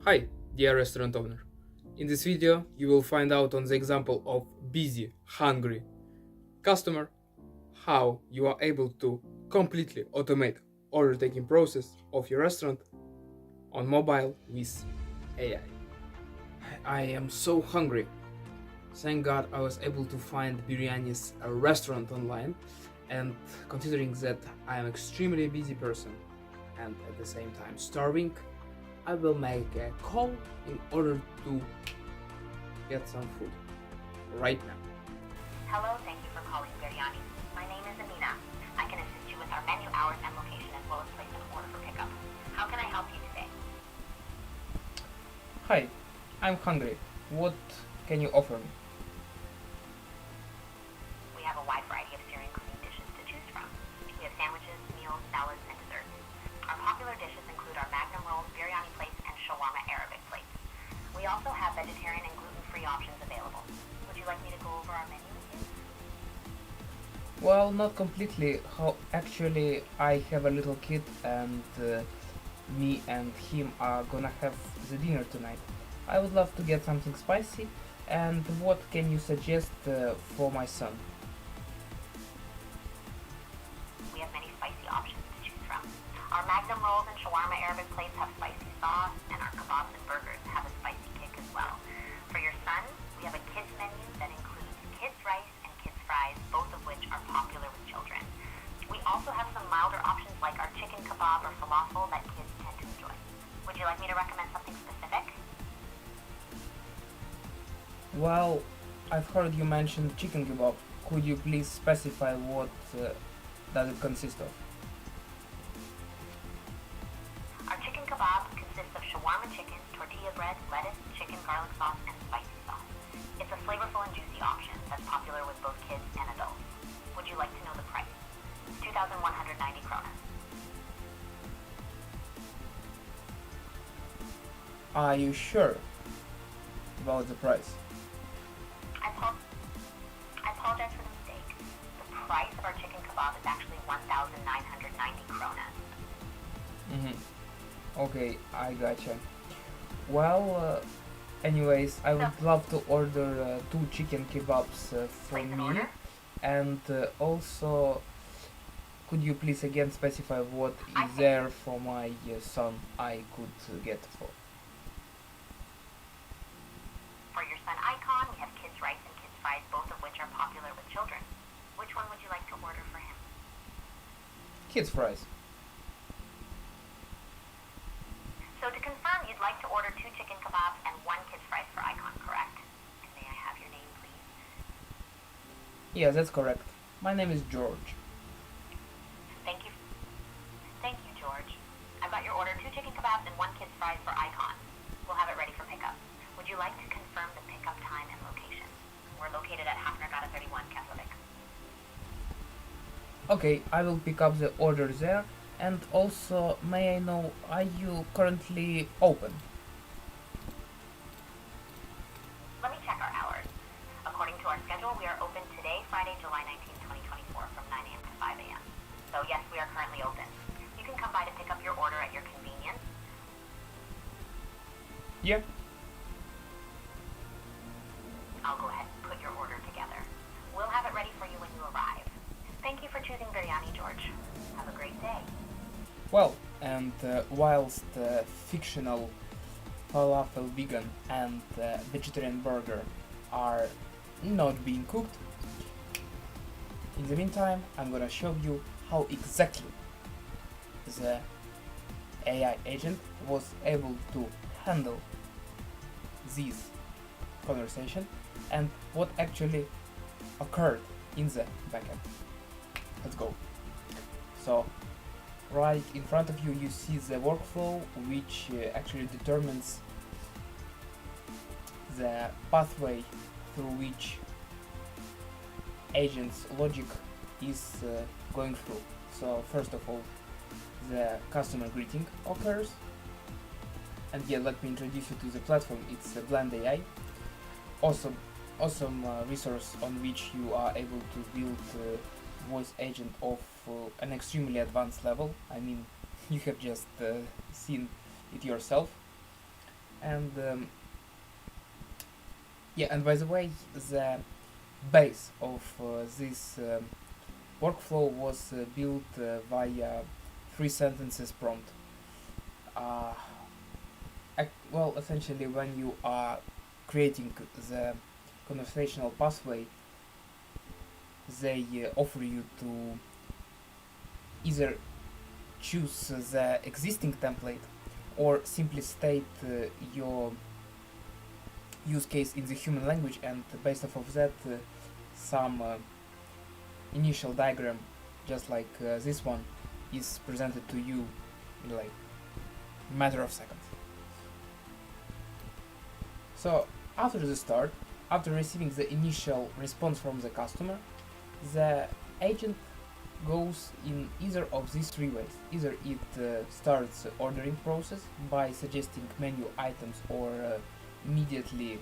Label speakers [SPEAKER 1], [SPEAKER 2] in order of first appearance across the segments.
[SPEAKER 1] Hi, dear restaurant owner. In this video, you will find out on the example of busy, hungry customer how you are able to completely automate order taking process of your restaurant on mobile with AI. I am so hungry. Thank God I was able to find Biryani's restaurant online, and considering that I am extremely busy person and at the same time starving, I will make a call in order to get some food right now.
[SPEAKER 2] Hello, thank you for calling Biryani. My name is Amina. I can assist you with our menu, hours, and location, as well as place an order for pickup. How can I help you today?
[SPEAKER 1] Hi, I'm hungry. What can you offer me?
[SPEAKER 2] We have a wide variety of steering cuisine dishes to choose from. We have sandwiches, meals, salads, and desserts. Our popular dishes include our magnum rolls, biryani plates, and shawarma Arabic plates. We also have vegetarian and gluten-free options available. Would you like me to go over our menu with you?
[SPEAKER 1] Well, not completely. How actually I have a little kid and me and him are gonna have the dinner tonight. I would love to get something spicy. And what can you suggest for my son?
[SPEAKER 2] We have many spicy options to choose from. Our magnum rolls and shawarma Arabic plates have spicy sauce, and our kebabs and burgers have a spicy kick as well. For your son, we have a kids menu that includes kids rice and kids fries, both of which are popular with children. We also have some milder options like our chicken kebab or falafel that kids tend to enjoy. Would you like me to recommend something specific?
[SPEAKER 1] Well, I've heard you mention chicken kebab. Could you please specify what does it consist of?
[SPEAKER 2] Our chicken kebab consists of shawarma chicken, tortilla bread, lettuce, chicken garlic sauce, and spicy sauce. It's a flavorful and juicy option that's popular with both kids and adults. Would you like to know the price? 2,190 krona.
[SPEAKER 1] Are you sure about the price?
[SPEAKER 2] I apologize for the mistake. The price of our chicken kebab is actually 1,990 krona.
[SPEAKER 1] Okay, I gotcha. Well, anyways, I would love to order 2 chicken kebabs for
[SPEAKER 2] Place an
[SPEAKER 1] me.
[SPEAKER 2] order.
[SPEAKER 1] And also, could you please again specify what
[SPEAKER 2] I
[SPEAKER 1] is
[SPEAKER 2] think-
[SPEAKER 1] there for my son I could get for?
[SPEAKER 2] For your son Icon, we have kids rice and kids fries, both of which are popular with children. Which one would you like to order for him?
[SPEAKER 1] Kids fries.
[SPEAKER 2] So to confirm, you'd like to order 2 chicken kebabs and 1 kids fries for Icon, correct? And may I have your name, please?
[SPEAKER 1] Yeah, that's correct. My name is George.
[SPEAKER 2] Thank you. Thank you, George. I've got your order, 2 chicken kebabs and 1 kids fries for Icon. We'll have it ready for pickup. Would you like to confirm the pickup time and location? We're located at Hafnergata 31, Keflavik.
[SPEAKER 1] Okay, I will pick up the order there. And also, may I know, are you currently open?
[SPEAKER 2] Let me check our hours. According to our schedule, we are open today, Friday, July 19, 2024, from 9 a.m. to 5 a.m. So yes, we are currently open. You can come by to pick up your order at your convenience.
[SPEAKER 1] Yeah.
[SPEAKER 2] I'll go ahead and put your order together. We'll have it ready for you when you arrive. Thank you for choosing Biryani, George. Have a great day.
[SPEAKER 1] Well, and whilst fictional falafel vegan and vegetarian burger are not being cooked, in the meantime, I'm gonna show you how exactly the AI agent was able to handle this conversation and what actually occurred in the backend. Let's go. So, right in front of you, you see the workflow, which actually determines the pathway through which agent's logic is going through. So first of all, the customer greeting occurs, and yeah, let me introduce you to the platform. It's Blend AI, awesome resource on which you are able to build voice agent of an extremely advanced level. I mean, you have just seen it yourself. And yeah, and by the way, the base of this workflow was built via 3 sentences prompt. Well, essentially, when you are creating the conversational pathway, they offer you to either choose the existing template or simply state your use case in the human language, and based off of that some initial diagram just like this one is presented to you in like a matter of seconds. So after the start, after receiving the initial response from the customer, the agent goes in either of these three ways. Either it starts the ordering process by suggesting menu items or immediately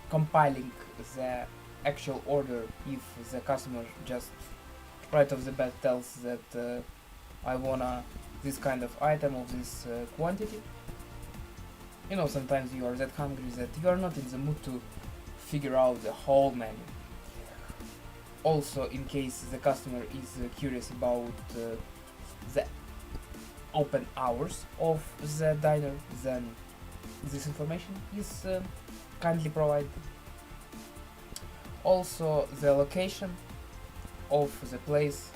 [SPEAKER 1] compiling the actual order if the customer just right off the bat tells that I wanna this kind of item of this quantity. You know, sometimes you are that hungry that you are not in the mood to figure out the whole menu. Also, in case the customer is curious about the open hours of the diner, then this information is kindly provided. Also, the location of the place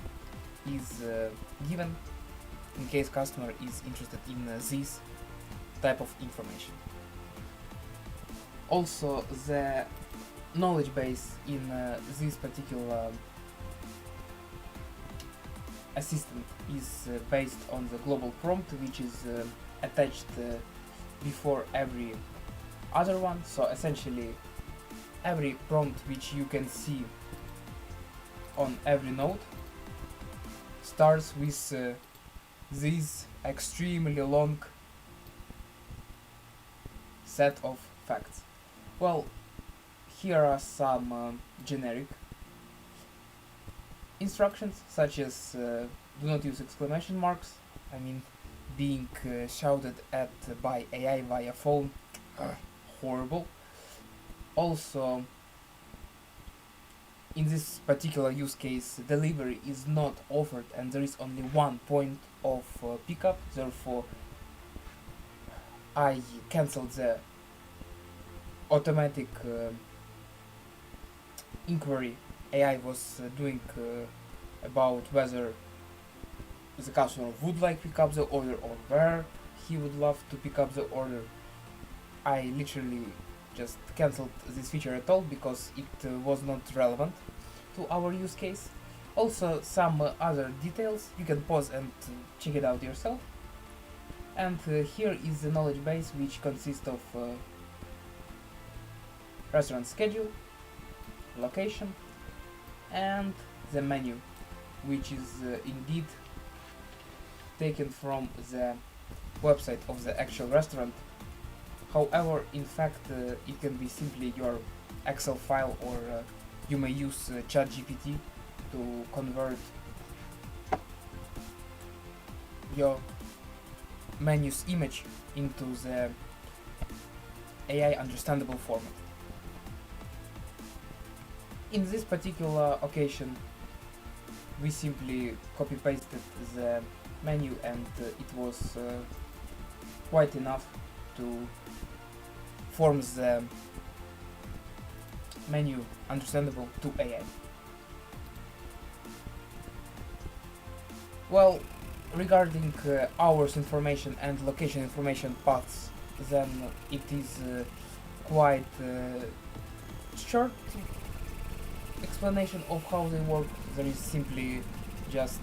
[SPEAKER 1] is given in case customer is interested in this type of information. Also, the knowledge base in this particular assistant is based on the global prompt, which is attached before every other one. So essentially every prompt which you can see on every node starts with this extremely long set of facts. Well, here are some generic instructions, such as do not use exclamation marks. I mean, being shouted at by AI via phone, horrible. Also, in this particular use case, delivery is not offered and there is only one point of pickup, therefore I cancelled the automatic inquiry AI was doing about whether the customer would like to pick up the order or where he would love to pick up the order. I literally just cancelled this feature at all because it was not relevant to our use case. Also, some other details, you can pause and check it out yourself. And here is the knowledge base, which consists of restaurant schedule, location, and the menu, which is indeed taken from the website of the actual restaurant. However, in fact, it can be simply your Excel file, or you may use ChatGPT to convert your menu's image into the AI understandable format. In this particular occasion, we simply copy-pasted the menu, and it was quite enough to form the menu understandable to AI. Well, regarding hours information and location information paths, then it is quite short explanation of how they work. There is simply just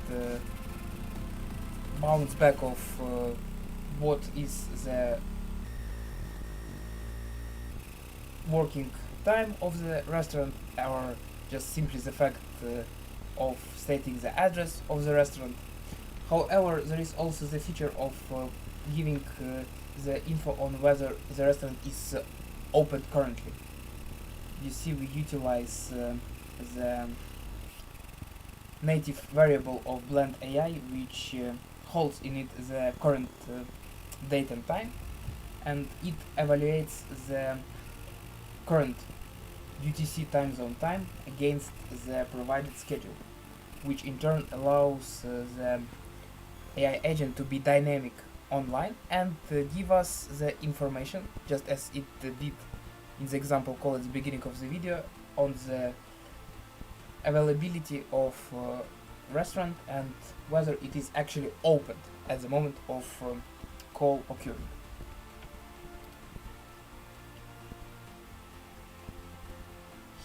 [SPEAKER 1] bounce back of what is the working time of the restaurant, or just simply the fact of stating the address of the restaurant. However, there is also the feature of giving the info on whether the restaurant is open currently. You see, we utilize the native variable of blend AI, which holds in it the current date and time,
[SPEAKER 3] and it evaluates the current UTC time zone time against the provided schedule, which in turn allows the AI agent to be dynamic online and give us the information, just as it did in the example call at the beginning of the video, on the availability of restaurant and whether it is actually opened at the moment of call occurring.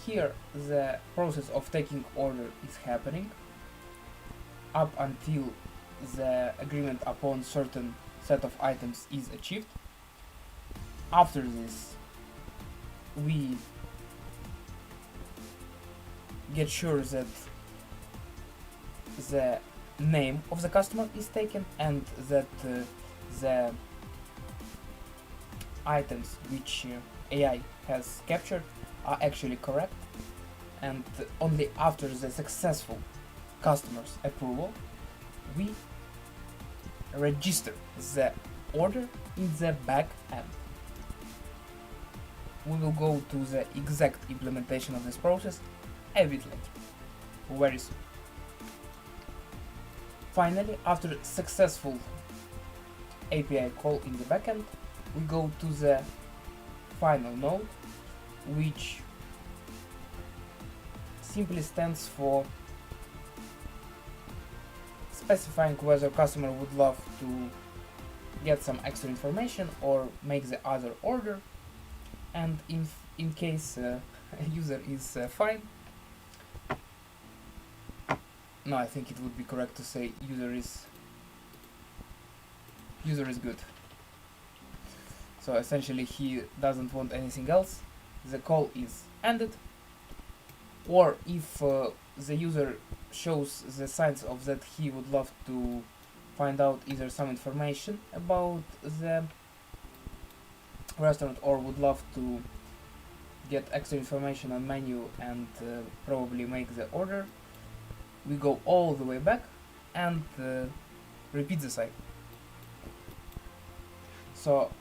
[SPEAKER 3] Here the process of taking order is happening up until the agreement upon certain set of items is achieved. After this, we get sure that the name of the customer is taken and that the items which AI has captured are actually correct, and only after the successful customer's approval we register the order in the back end. We will go to the exact implementation of this process a bit later, very soon. Finally, after successful API call in the backend, we go to the final node, which simply stands for specifying whether customer would love to get some extra information or make the other order, and in case user is fine. No, I think it would be correct to say user is good. So essentially he doesn't want anything else, the call is ended. Or if the user shows the signs of that he would love to find out either some information about the restaurant or would love to get extra information on menu and probably make the order, we go all the way back and repeat the cycle. So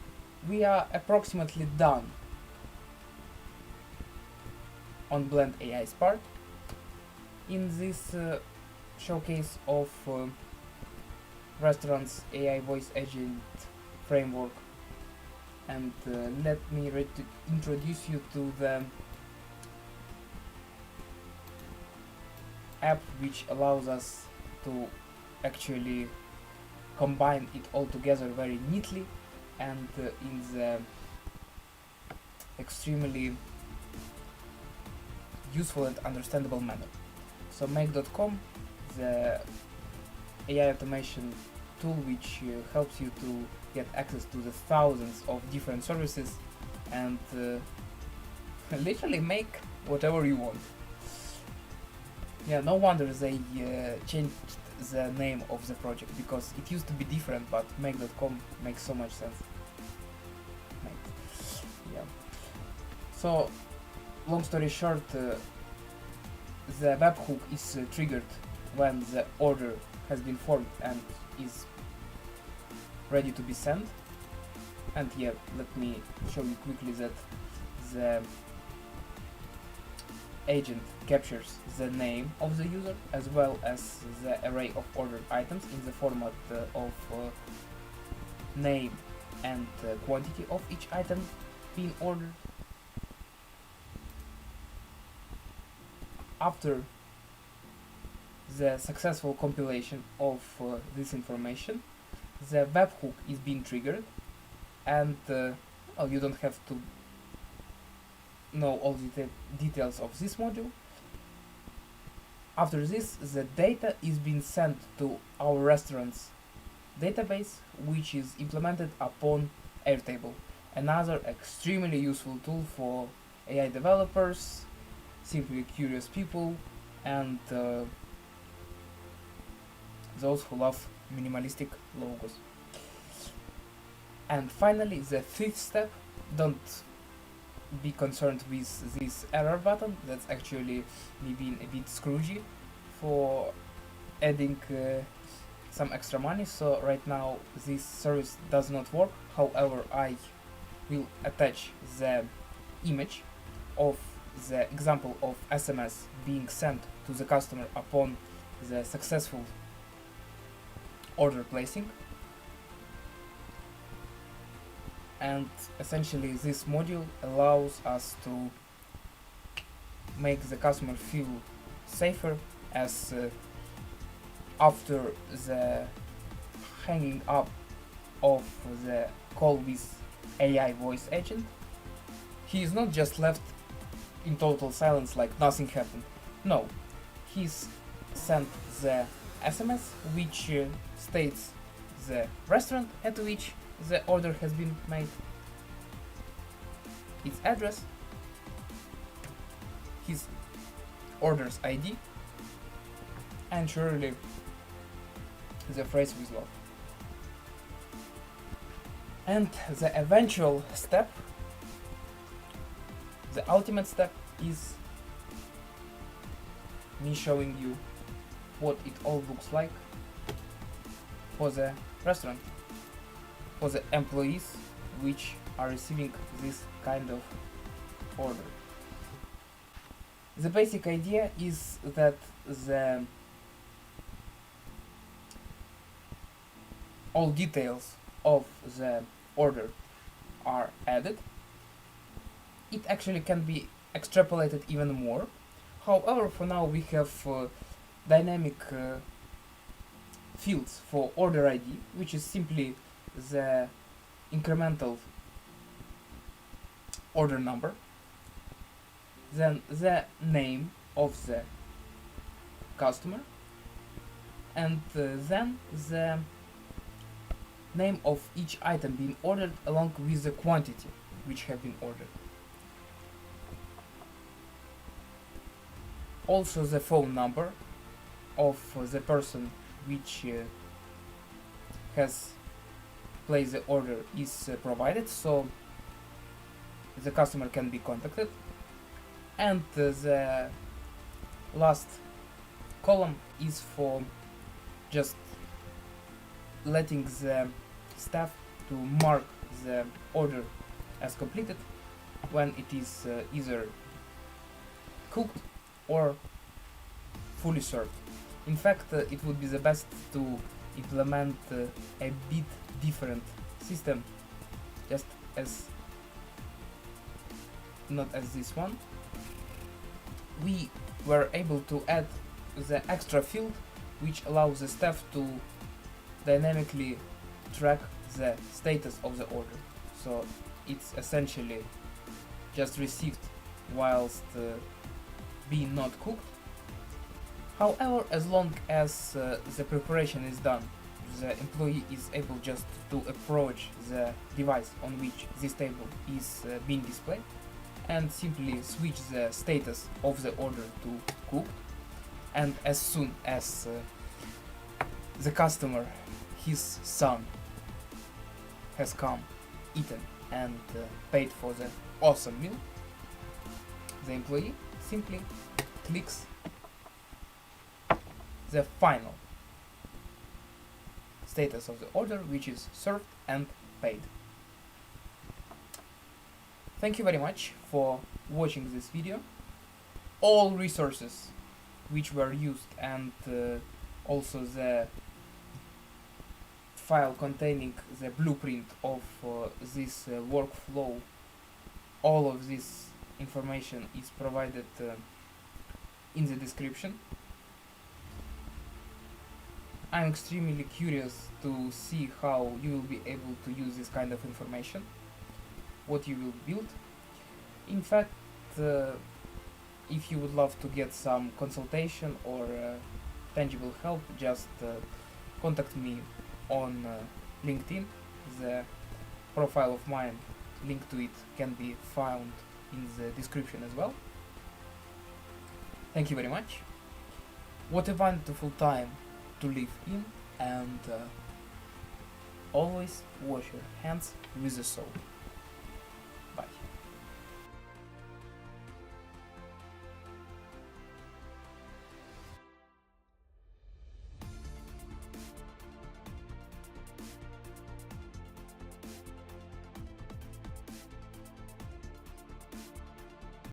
[SPEAKER 3] we are approximately done on Blend AI's part in this showcase of restaurants AI voice agent framework, and let me introduce you to the app which allows us to actually combine it all together very neatly and in the extremely useful and understandable manner. So make.com, the AI automation tool which helps you to get access to the thousands of different services and literally make whatever you want. Yeah, no wonder they changed the name of the project, because it used to be different, but make.com makes so much sense. Yeah. So, long story short, the webhook is triggered when the order has been formed and is ready to be sent. And yeah, let me show you quickly that the agent captures the name of the user as well as the array of ordered items in the format of name and quantity of each item being ordered. After the successful compilation of this information, the webhook is being triggered, and well, you don't have to know all the details of this module. After this, the data is being sent to our restaurant's database, which is implemented upon Airtable, another extremely useful tool for AI developers, simply curious people, and those who love minimalistic logos. And finally, the fifth step, don't be concerned with this error button. That's actually me being a bit scroogey for adding some extra money. So right now this service does not work. However, I will attach the image of the example of SMS being sent to the customer upon the successful order placing. And essentially this module allows us to make the customer feel safer, as after the hanging up of the call with AI voice agent, he is not just left in total silence like nothing happened. No, he's sent the SMS which states the restaurant at which the order has been made, its address, his order's ID, and surely the phrase with love. And the eventual step, the ultimate step, is me showing you what it all looks like for the restaurant, for the employees which are receiving this kind of order. The basic idea is that all details of the order are added. It actually can be extrapolated even more. However, for now we have dynamic fields for order ID, which is simply the incremental order number, then the name of the customer, and then the name of each item being ordered along with the quantity which have been ordered. Also the phone number of the person which has placed the order is provided, so the customer can be contacted. And the last column is for just letting the staff to mark the order as completed when it is either cooked or fully served. In fact, it would be the best to implement a bit different system, just as not as this one. We were able to add the extra field which allows the staff to dynamically track the status of the order. So it's essentially just received whilst being not cooked. However, as long as the preparation is done, the employee is able just to approach the device on which this table is being displayed and simply switch the status of the order to cooked. And as soon as the customer, his son, has come, eaten and paid for the awesome meal, the employee simply clicks the final status of the order, which is served and paid. Thank you very much for watching this video. All resources which were used and also the file containing the blueprint of this workflow, all of this information is provided in the description. I'm extremely curious to see how you will be able to use this kind of information, what you will build. In fact, if you would love to get some consultation or tangible help, just contact me on LinkedIn. The profile of mine, link to it, can be found in the description as well. Thank you very much. What a wonderful time to live in, and always wash your hands with the soap.